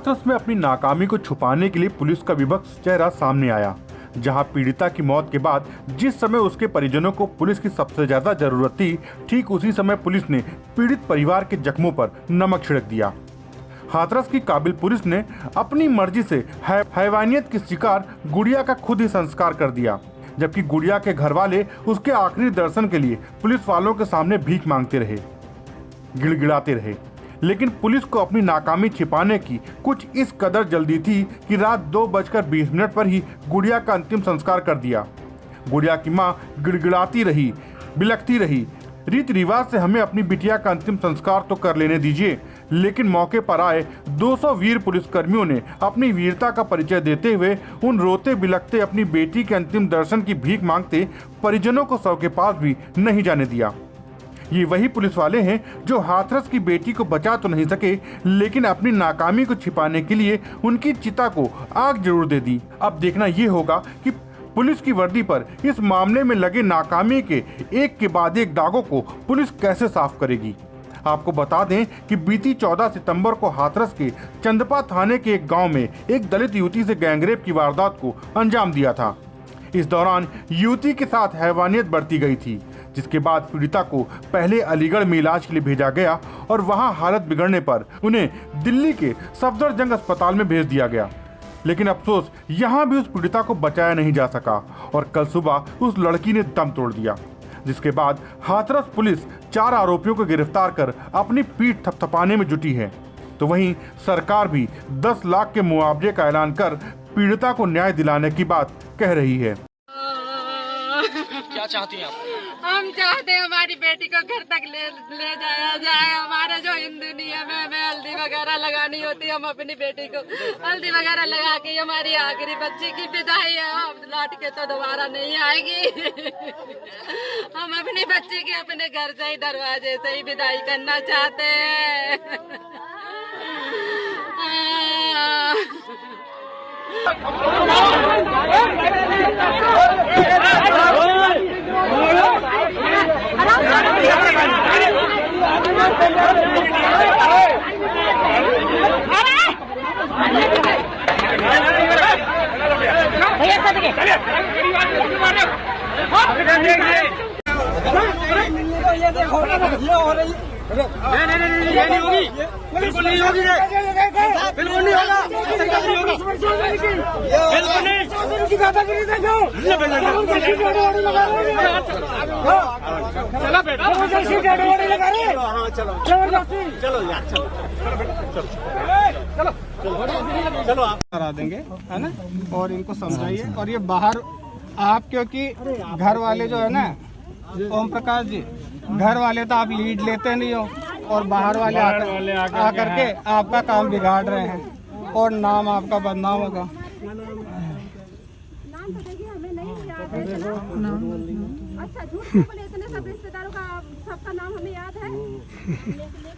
हाथरस में अपनी नाकामी को छुपाने के लिए पुलिस का विभत्स चेहरा सामने आया, जहां पीड़िता की मौत के बाद जिस समय उसके परिजनों को पुलिस की सबसे ज्यादा जरूरत थी, ठीक उसी समय पुलिस ने पीड़ित परिवार के जख्मों पर नमक छिड़क दिया। हाथरस की काबिल पुलिस ने अपनी मर्जी से हैवानियत की शिकार गुड़िया का खुद ही संस्कार कर दिया, जबकि गुड़िया के घर वाले उसके आखिरी दर्शन के लिए पुलिस वालों के सामने भीख मांगते रहे, गिड़गिड़ाते रहे। लेकिन पुलिस को अपनी नाकामी छिपाने की कुछ इस कदर जल्दी थी कि रात 2:20 पर ही गुड़िया का अंतिम संस्कार कर दिया। गुड़िया की मां गिड़गिड़ाती रही, बिलखती रही, रीति रिवाज से हमें अपनी बिटिया का अंतिम संस्कार तो कर लेने दीजिए। लेकिन मौके पर आए 200 वीर पुलिसकर्मियों ने अपनी वीरता का परिचय देते हुए उन रोते बिलखते अपनी बेटी के अंतिम दर्शन की भीख मांगते परिजनों को शव के पास भी नहीं जाने दिया। ये वही पुलिस वाले हैं जो हाथरस की बेटी को बचा तो नहीं सके, लेकिन अपनी नाकामी को छिपाने के लिए उनकी चिता को आग जरूर दे दी। अब देखना ये होगा कि पुलिस की वर्दी पर इस मामले में लगे नाकामी के एक के बाद एक दागों को पुलिस कैसे साफ करेगी। आपको बता दें कि बीती 14 सितंबर को हाथरस के चंदपा थाने के एक गांव में एक दलित युवती से गैंगरेप की वारदात को अंजाम दिया था। इस दौरान युवती के साथ हैवानियत बरती गई थी, जिसके बाद पीड़िता को पहले अलीगढ़ में इलाज के लिए भेजा गया और वहां हालत बिगड़ने पर उन्हें दिल्ली के सफदरजंग अस्पताल में भेज दिया गया। लेकिन अफसोस यहां भी उस पीड़िता को बचाया नहीं जा सका और कल सुबह उस लड़की ने दम तोड़ दिया, जिसके बाद हाथरस पुलिस 4 आरोपियों को गिरफ्तार कर अपनी पीठ थपथपाने में जुटी है। तो वहीं सरकार भी 10 लाख के मुआवजे का ऐलान कर पीड़िता को न्याय दिलाने की बात कह रही है। क्या चाहती हैं आप? हम चाहते हैं हमारी बेटी को घर तक ले जाया जाए। हमारे जो हिंदू नियम है, हमें हल्दी वगैरह लगानी होती है, हम अपनी बेटी को हल्दी वगैरह लगा के हमारी आखिरी बच्ची की विदाई है। अब लौट के तो दोबारा नहीं आएगी। हम अपनी बच्ची की अपने घर से ही दरवाजे से ही विदाई करना चाहते हैं। नहीं होगी, बिल्कुल नहीं होगी, बिल्कुल नहीं होगा, बिल्कुल नहीं। चलो बेटा, चलो यार, चलो आप करा देंगे, है ना। और इनको समझाइए। और ये बाहर आप, क्योंकि घर वाले जो है ना ओम प्रकाश जी, घर वाले तो आप लीड लेते नहीं हो और बाहर वाले आकर के आपका काम बिगाड़ रहे हैं और नाम आपका बदनाम होगा। अच्छा, झूठ बोले इतने सब रिश्तेदारों का सबका नाम हमें याद है।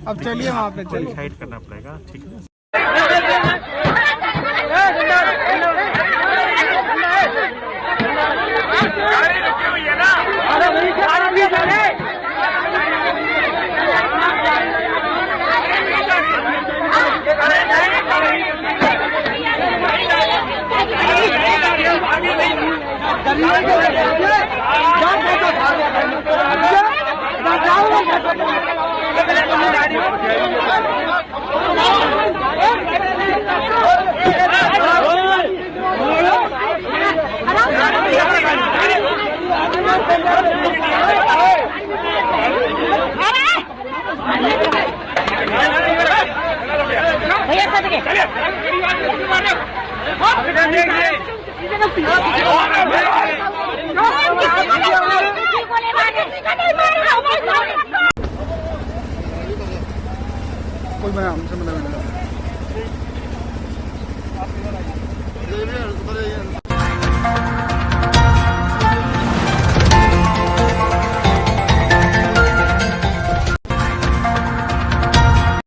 अब चलिए वहाँ पे चलिए। साइड करना पड़ेगा, ठीक है। कोई बना हमसे